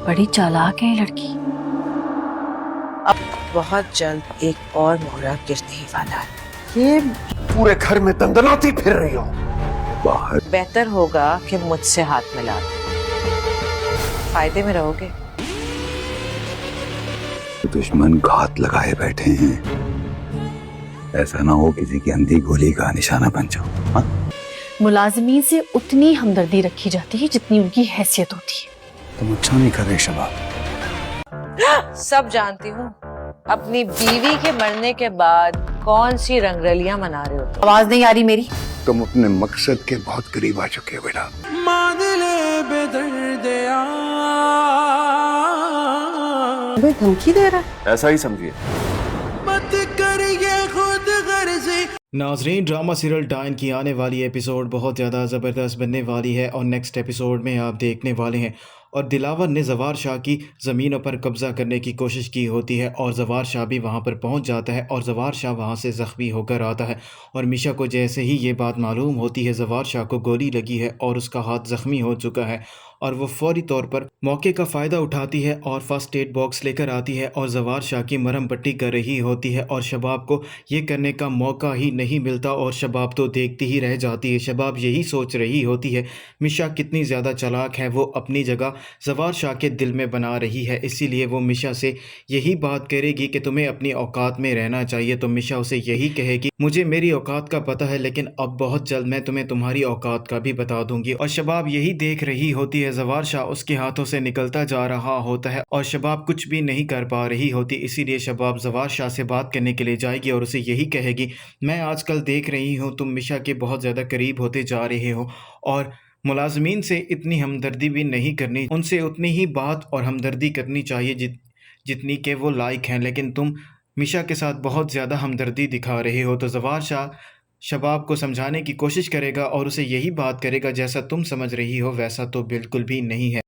बड़ी चालाक है ये लड़की। अब बहुत जल्द एक और मोहरा गिरने ही वाला है। ये पूरे घर में दंदनाती फिर रही हो। बाहर बेहतर होगा कि मुझसे हाथ मिला दो, फायदे में रहोगे। दुश्मन घात लगाए बैठे हैं, ऐसा ना हो किसी की अंधी गोली का निशाना बन जाओ। हाँ? मुलाजमीन से उतनी हमदर्दी रखी जाती है जितनी उनकी हैसियत होती है। तुम अच्छा नहीं कर रहे शबाब। सब जानती हूँ, अपनी बीवी के मरने के बाद कौन सी रंगरलियां मना रहे हो तुम। आवाज नहीं आ रही मेरी? तुम अपने मकसद के बहुत करीब आ चुके हो बेटा। धमकी दे रहा है। ऐसा ही समझिए। नाजरीन, ड्रामा सीरियल डाइन की आने वाली एपिसोड बहुत ज़्यादा ज़बरदस्त बनने वाली है और नेक्स्ट एपिसोड में आप देखने वाले हैं। और दिलावर ने ज़वार शाह की ज़मीनों पर कब्ज़ा करने की कोशिश की होती है और ज़वार शाह भी वहां पर पहुंच जाता है और ज़वार शाह वहां से ज़ख्मी होकर आता है। और मिशा को जैसे ही ये बात मालूम होती है ज़वार शाह को गोली लगी है और उसका हाथ ज़ख्मी हो चुका है, और वो फौरी तौर पर मौके का फ़ायदा उठाती है और फर्स्ट एड बॉक्स लेकर आती है और ज़वार शाह की मरहम पट्टी कर रही होती है। और शबाब को ये करने का मौका ही नहीं मिलता और शबाब तो देखती ही रह जाती है। शबाब यही सोच रही होती है मिशा कितनी ज़्यादा चालाक है, वो अपनी जगह ज़वार शाह के दिल में बना रही है, इसीलिए वो मिशा से यही बात करेगी कि तुम्हें अपनी औकात में रहना चाहिए। तो मिशा उसे यही कहेगी, मुझे मेरी औकात का पता है लेकिन अब बहुत जल्द मैं तुम्हें तुम्हारी औकात का भी बता दूंगी। और शबाब यही देख रही होती है, ज़वार शाह उसके हाथों से निकलता जा रहा होता है और शबाब कुछ भी नहीं कर पा रही होती। इसीलिए शबाब ज़वार शाह से बात करने के लिए जाएगी और उसे यही कहेगी, मैं आजकल देख रही हूँ तुम मिशा के बहुत ज़्यादा करीब होते जा रहे हो और मुलाजमीन से इतनी हमदर्दी भी नहीं करनी, उनसे उतनी ही बात और हमदर्दी करनी चाहिए जितनी के वो लायक हैं, लेकिन तुम मिशा के साथ बहुत ज़्यादा हमदर्दी दिखा रहे हो। तो ज़वार शाह शबाब को समझाने की कोशिश करेगा और उसे यही बात करेगा, जैसा तुम समझ रही हो वैसा तो बिल्कुल भी नहीं है।